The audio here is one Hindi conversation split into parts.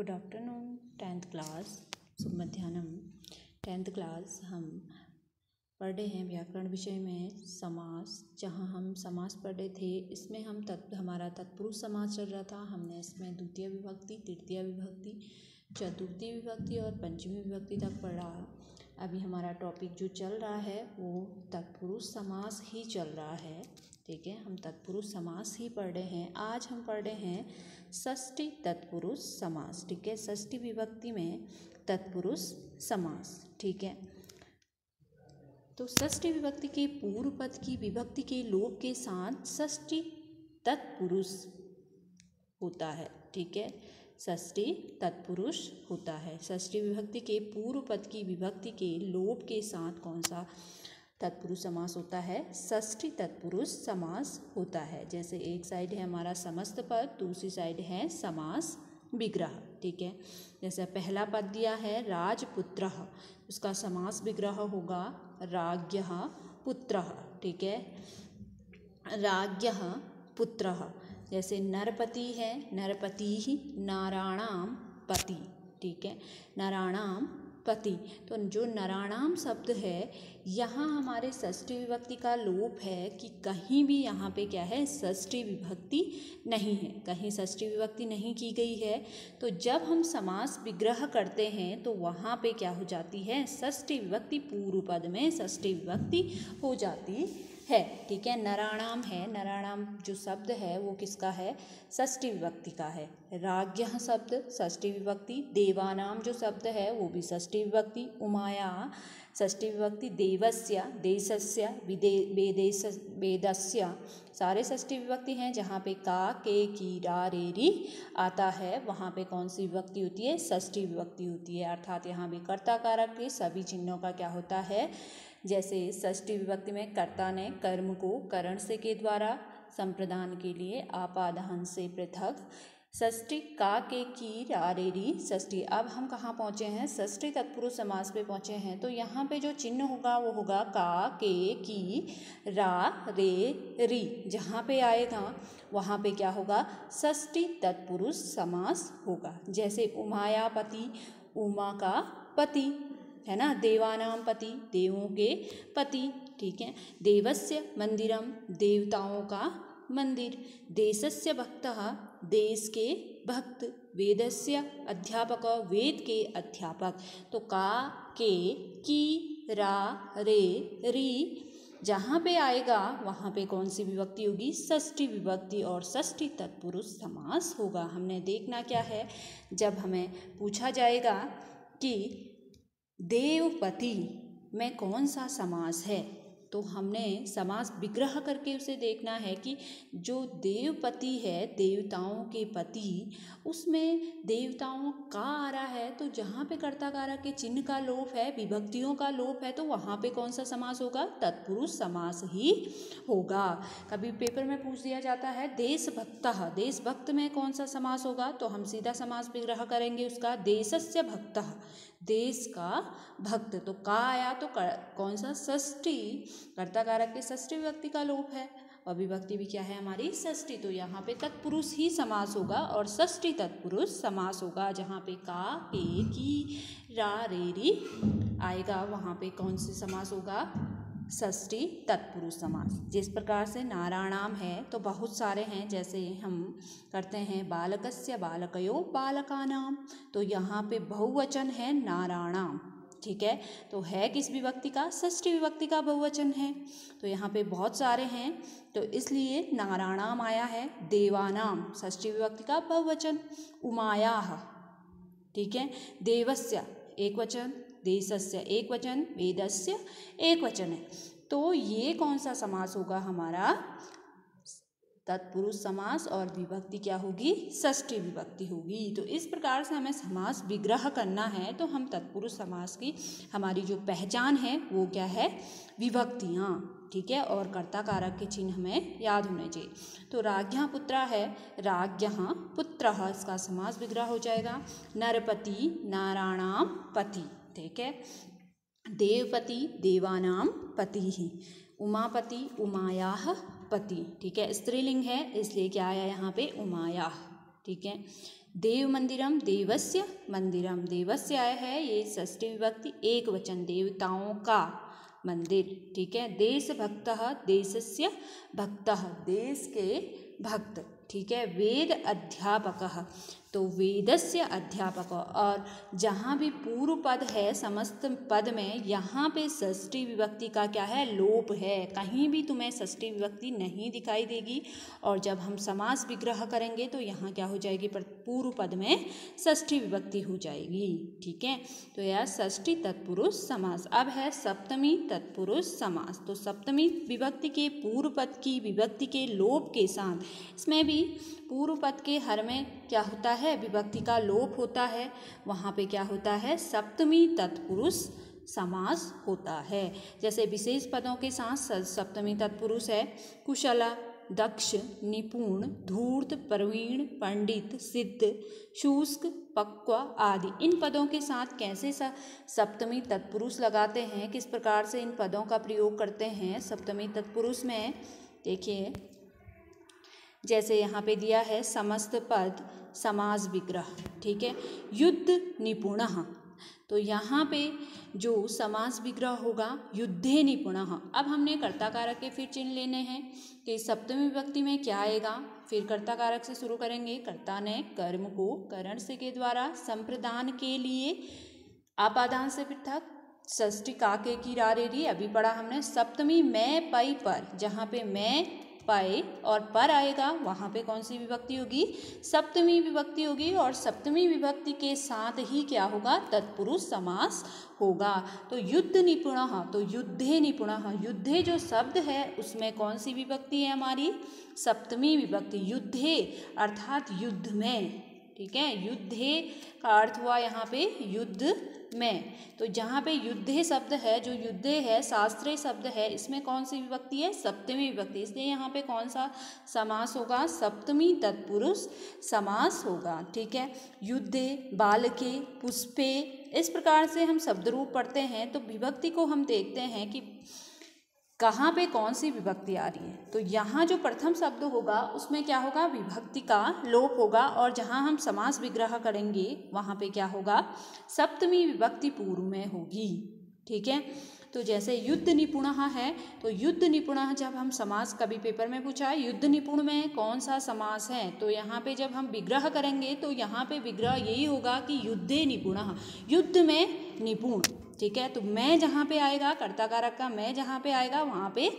Good afternoon. 10th क्लास शुभ मध्याह्नम। 10th क्लास हम पढ़ रहे हैं व्याकरण विषय में समास, जहां हम समास पढ़ रहे थे। इसमें हम हमारा तत्पुरुष समास चल रहा था। हमने इसमें द्वितीय विभक्ति, तृतीय विभक्ति, चतुर्थी विभक्ति और पंचमी विभक्ति तक पढ़ा। अभी हमारा टॉपिक जो चल रहा है वो तत्पुरुष समास ही चल रहा है। ठीक है, हम तत्पुरुष समास ही पढ़ रहे हैं। आज हम पढ़ रहे हैं षष्ठी तत्पुरुष समास। ठीक है, षष्ठी विभक्ति में तत्पुरुष समास। ठीक है, तो षष्ठी विभक्ति के पूर्व पद की विभक्ति के लोप के साथ षष्ठी तत्पुरुष होता है। ठीक है, षष्ठी तत्पुरुष होता है। षष्ठी विभक्ति के पूर्व पद की विभक्ति के लोप के साथ कौन सा तत्पुरुष समास होता है? षष्ठी तत्पुरुष समास होता है। जैसे एक साइड है हमारा समस्त पद, दूसरी साइड है समास विग्रह। ठीक है, जैसे पहला पद दिया है राजपुत्रः, उसका समास विग्रह होगा राज्ञः पुत्रः। ठीक है, राज्ञः पुत्रः। जैसे नरपति है, नरपतिः नाराणाम पति। ठीक है, नाराणाम पति। तो जो नराणाम शब्द है, यहाँ हमारे षष्ठी विभक्ति का लोप है कि कहीं भी यहाँ पे क्या है, षष्ठी विभक्ति नहीं है, कहीं षष्ठी विभक्ति नहीं की गई है। तो जब हम समास विग्रह करते हैं तो वहाँ पे क्या हो जाती है, षष्ठी विभक्ति पूर्व पद में षष्ठी विभक्ति हो जाती है। ठीक है, नराणाम है, नराणाम जो शब्द है वो किसका है, षष्ठी विभक्ति का है। राज्ञः शब्द षष्ठी विभक्ति, देवानाम जो शब्द है वो भी षष्ठी विभक्ति, उमाया षष्ठी विभक्ति, देवस्य देशस्य वेदस्य सारे षष्ठी विभक्ति हैं। जहाँ पे का के की रा रे री आता है वहाँ पे कौन सी विभक्ति होती है, षष्ठी विभक्ति होती है। अर्थात यहाँ भी कर्ता कारक के सभी चिन्हों का क्या होता है, जैसे षष्ठी विभक्ति में कर्ता ने कर्म को करण से के द्वारा संप्रदान के लिए आपादहन से पृथक, षष्ठी का के की रा रे री षष्ठी। अब हम कहाँ पहुँचे हैं, षष्ठी तत्पुरुष समास पे पहुँचे हैं। तो यहाँ पे जो चिन्ह होगा वो होगा का के की रा रे री। जहाँ पे आएगा वहाँ पे क्या होगा, षष्ठी तत्पुरुष समास होगा। जैसे उमायापति, उमा का पति है ना, देवानाम पति देवों के पति। ठीक है, देवस्य मंदिरम देवताओं का मंदिर, देशस्य भक्तः देश के भक्त, वेदस्य अध्यापक वेद के अध्यापक। तो का के की रा रे री जहाँ पे आएगा वहाँ पे कौन सी विभक्ति होगी, षष्ठी विभक्ति और षष्ठी तत्पुरुष समास होगा। हमने देखना क्या है, जब हमें पूछा जाएगा कि देवपति में कौन सा समास है, तो हमने समास विग्रह करके उसे देखना है कि जो देवपति है, देवताओं के पति, उसमें देवताओं का आ रहा है। तो जहाँ पे कर्ता कारक के चिन्ह का लोप है, विभक्तियों का लोप है, तो वहाँ पे कौन सा समास होगा, तत्पुरुष समास ही होगा। कभी पेपर में पूछ दिया जाता है देशभक्तः, देशभक्त में कौन सा समास होगा, तो हम सीधा समास विग्रह करेंगे उसका, देशस्य भक्तः देश का भक्त। तो का आया तो कौन सा, षष्ठी, कर्ता कारक के षष्ठी विभक्ति का लोप है और विभक्ति भी क्या है हमारी, षष्ठी। तो यहाँ पे तत्पुरुष ही समास होगा और षष्ठी तत्पुरुष समास होगा। जहाँ पे का के की रा रे री आएगा वहाँ पे कौन सी समास होगा, षष्ठी तत्पुरुष समास। जिस प्रकार से नाराणाम है तो बहुत सारे हैं, जैसे हम करते हैं बालकस्य बालकयो बालकानाम, तो यहाँ पे बहुवचन है नाराणाम। ठीक है, तो है किस विभक्ति का, षष्ठी विभक्ति का बहुवचन है। तो यहाँ पे बहुत सारे हैं तो इसलिए नाराणाम आया है। देवानाम षष्ठी विभक्ति का बहुवचन, उमायाः, ठीक है, देवस्य एक वचन, देशस्य एक वचन, वेदस्य एक वचन है। तो ये कौन सा समास होगा हमारा, तत्पुरुष समास, और विभक्ति क्या होगी, षष्ठी विभक्ति होगी। तो इस प्रकार से हमें समास विग्रह करना है। तो हम तत्पुरुष समास की हमारी जो पहचान है वो क्या है, विभक्तियाँ। ठीक है, और कर्ता कारक के चिन्ह हमें याद होने चाहिए। तो राज्ञः पुत्रः है, राज्ञः पुत्रः, इसका समास विग्रह हो जाएगा नरपति नाराणाम पति। ठीक है, देवपति देवानाम पति ही, उमापति उमायाः पति। ठीक है, स्त्रीलिंग है इसलिए क्या आया यहाँ पे, उमायाः। ठीक है। देव मंदिरम, देवस्य मंदिरम, देवस्य आया है ये षष्ठी विभक्ति, एक वचन, देवताओं का मंदिर, ठीक है। देश भक्तः, देशस्य भक्तः, देश के भक्त, ठीक है। वेद अध्यापकः, तो वेदस्य अध्यापक, और जहाँ भी पूर्व पद है समस्त पद में, यहाँ पे षष्ठी विभक्ति का क्या है, लोप है, कहीं भी तुम्हें षष्ठी विभक्ति नहीं दिखाई देगी। और जब हम समास विग्रह करेंगे तो यहाँ क्या हो जाएगी, पूर्व पद में षष्ठी विभक्ति हो जाएगी, ठीक है। तो यह षष्ठी तत्पुरुष समास। अब है सप्तमी तत्पुरुष समास। तो सप्तमी विभक्ति के पूर्व पद की विभक्ति के लोप के साथ, इसमें भी पूर्व पद के हर में क्या होता है, विभक्ति का लोप होता है, वहाँ पे क्या होता है, सप्तमी तत्पुरुष समास होता है। जैसे विशेष पदों के साथ सप्तमी तत्पुरुष है कुशला, दक्ष, निपुण, धूर्त, प्रवीण, पंडित, सिद्ध, शुष्क, पक्व आदि। इन पदों के साथ कैसे सप्तमी तत्पुरुष लगाते हैं, किस प्रकार से इन पदों का प्रयोग करते हैं सप्तमी तत्पुरुष में, देखिए। जैसे यहाँ पे दिया है समस्त पद समास विग्रह, ठीक है। युद्ध निपुणः, तो यहाँ पे जो समास विग्रह होगा युद्धे निपुणः। अब हमने कर्ता कारक के फिर चिन्ह लेने हैं कि सप्तमी विभक्ति में क्या आएगा। फिर कर्ता कारक से शुरू करेंगे। कर्ता ने कर्म को करण से के द्वारा संप्रदान के लिए आपादान से पृथक, षष्ठी काके की रारेरी अभी पढ़ा हमने। सप्तमी मैं पई पर, जहाँ पे मैं पय और पर आएगा वहाँ पे कौन सी विभक्ति होगी, सप्तमी विभक्ति होगी। और सप्तमी विभक्ति के साथ ही क्या होगा, तत्पुरुष समास होगा। तो युद्ध निपुणः, तो युद्धे निपुणः, युद्धे जो शब्द है उसमें कौन सी विभक्ति है हमारी, सप्तमी विभक्ति। युद्धे अर्थात युद्ध में, ठीक है। युद्धे का अर्थ हुआ यहाँ पे युद्ध में। तो जहाँ पे युद्धे शब्द है, जो युद्धे है शास्त्रीय शब्द है, इसमें कौन सी विभक्ति है, सप्तमी विभक्ति। इसलिए यहाँ पे कौन सा समास होगा, सप्तमी तत्पुरुष समास होगा, ठीक है। युद्धे, बालके, पुष्पे, इस प्रकार से हम शब्द रूप पढ़ते हैं। तो विभक्ति को हम देखते हैं कि कहाँ पे कौन सी विभक्ति आ रही है। तो यहाँ जो प्रथम शब्द होगा उसमें क्या होगा, विभक्ति का लोप होगा। और जहाँ हम समास विग्रह करेंगे वहाँ पे क्या होगा, सप्तमी विभक्ति पूर्व में होगी, ठीक है। तो जैसे युद्ध निपुणः है, तो युद्ध निपुणः जब हम समास, कभी पेपर में पूछा है युद्ध निपुण में कौन सा समास है, तो यहाँ पे जब हम विग्रह करेंगे तो यहाँ पे विग्रह यही होगा कि युद्धे निपुणः, युद्ध में निपुण, ठीक है। तो मैं जहाँ पे आएगा, कर्ता कारक का मैं जहाँ पे आएगा वहाँ पे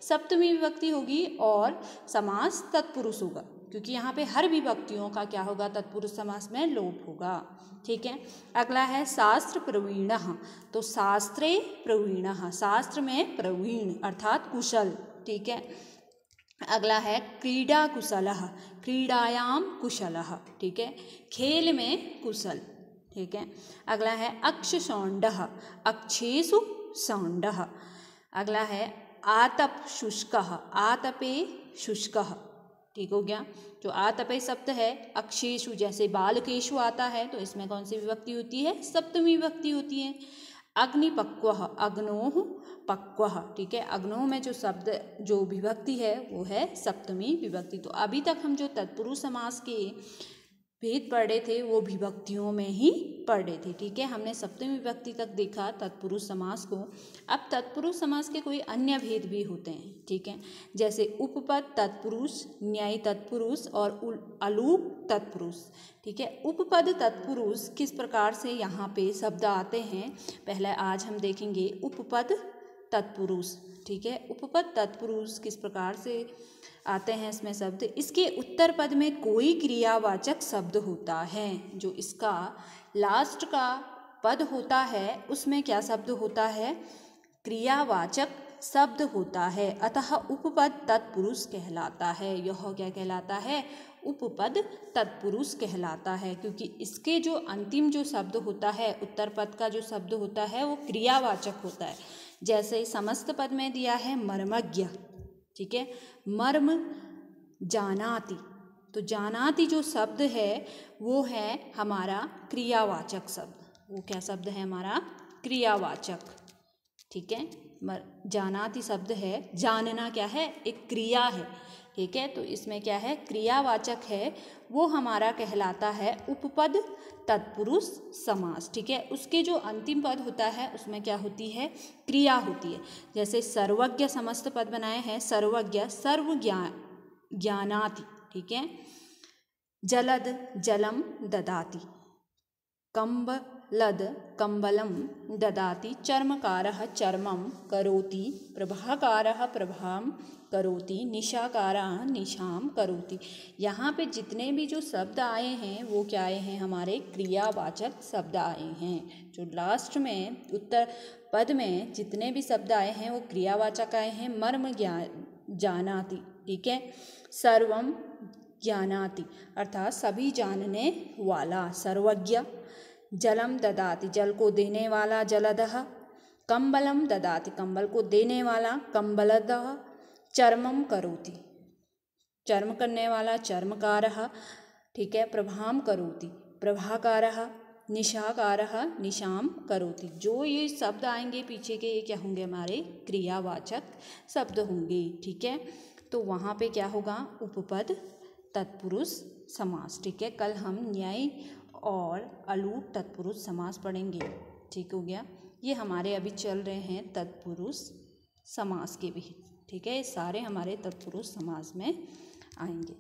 सप्तमी विभक्ति होगी और समास तत्पुरुष होगा, क्योंकि यहाँ पे हर विभक्तियों का क्या होगा, तत्पुरुष समास में लोप होगा, ठीक है। अगला है शास्त्र प्रवीणः, तो शास्त्रे प्रवीणः, शास्त्र में प्रवीण अर्थात कुशल, ठीक है। अगला है क्रीडा कुशलः, क्रीडायाम कुशलः, ठीक है, खेल में कुशल, ठीक है। अगला है अक्ष सौंडः, अक्षेषु सौंडः। अगला है आतप शुष्कः, आतपे शुष्कः, ठीक हो गया। जो आतपे शब्द है अक्षेषु, जैसे बालकेषु आता है, तो इसमें कौन सी विभक्ति होती है, सप्तमी विभक्ति होती है। अग्निपक्वः, अग्नोः पक्वः, ठीक है। अग्नोः में जो शब्द, जो विभक्ति है वो है सप्तमी विभक्ति। तो अभी तक हम जो तत्पुरुष समास के भेद पढ़ रहे थे वो विभक्तियों में ही पढ़ रहे थे, ठीक है। हमने सप्तमी विभक्ति तक देखा तत्पुरुष समास को। अब तत्पुरुष समास के कोई अन्य भेद भी होते हैं, ठीक है। जैसे उपपद तत्पुरुष, न्यायी तत्पुरुष और अलूप तत्पुरुष, ठीक है। उपपद तत्पुरुष किस प्रकार से यहाँ पे शब्द आते हैं, पहले आज हम देखेंगे उपपद तत्पुरुष, ठीक है। उपपद तत्पुरुष किस प्रकार से आते हैं इसमें शब्द, इसके उत्तर पद में कोई क्रियावाचक शब्द होता है। जो इसका लास्ट का पद होता है उसमें क्या शब्द होता है, क्रियावाचक शब्द होता है, अतः उपपद तत्पुरुष कहलाता है। यह क्या कहलाता है, उपपद तत्पुरुष कहलाता है, क्योंकि इसके जो अंतिम जो शब्द होता है, उत्तर पद का जो शब्द होता है वो क्रियावाचक होता है। जैसे समस्त पद में दिया है मर्मज्ञ, ठीक है, मर्म जानाति, तो जानाति जो शब्द है वो है हमारा क्रियावाचक शब्द। वो क्या शब्द है हमारा, क्रियावाचक, ठीक है। जानाति शब्द है, जानना क्या है, एक क्रिया है, ठीक है। तो इसमें क्या है, क्रियावाचक है वो हमारा कहलाता है उपपद तत्पुरुष समास। ठीक है, उसके जो अंतिम पद होता है उसमें क्या होती है, क्रिया होती है। जैसे सर्वज्ञ समस्त पद बनाए हैं, सर्वज्ञ सर्व ज्ञानाति। ठीक है, जलद जलम ददाति, कम्बलद कम्बलं ददाति, चर्मकारः चर्मं करोति, प्रभाकारः प्रभां करोति, निशाकारः निशां करोति। यहाँ पे जितने भी जो शब्द आए हैं वो क्या आए हैं, हमारे क्रियावाचक शब्द आए हैं। जो लास्ट में उत्तर पद में जितने भी शब्द आए हैं वो क्रियावाचक आए हैं। मर्म जानाति, ठीक है, सर्वम ज्ञानाति अर्थात सभी जानने वाला सर्वज्ञ, जलम ददाति जल को देने वाला जलदः, कम्बलम ददाति कंबल को देने वाला कम्बलदः, चर्मम करोति चर्म करने वाला चर्मकारः, ठीक है, प्रभाम करोति प्रभाकारः, निशाकारः निशाम करोति। जो ये शब्द आएंगे पीछे के, ये क्या होंगे, हमारे क्रियावाचक शब्द होंगे। ठीक है, तो वहाँ पे क्या होगा, उपपद तत्पुरुष समास। ठीक है, कल हम न्याय और अलूट तत्पुरुष समास पढ़ेंगे। ठीक हो गया, ये हमारे अभी चल रहे हैं तत्पुरुष समास के भी। ठीक है, ये सारे हमारे तत्पुरुष समास में आएंगे।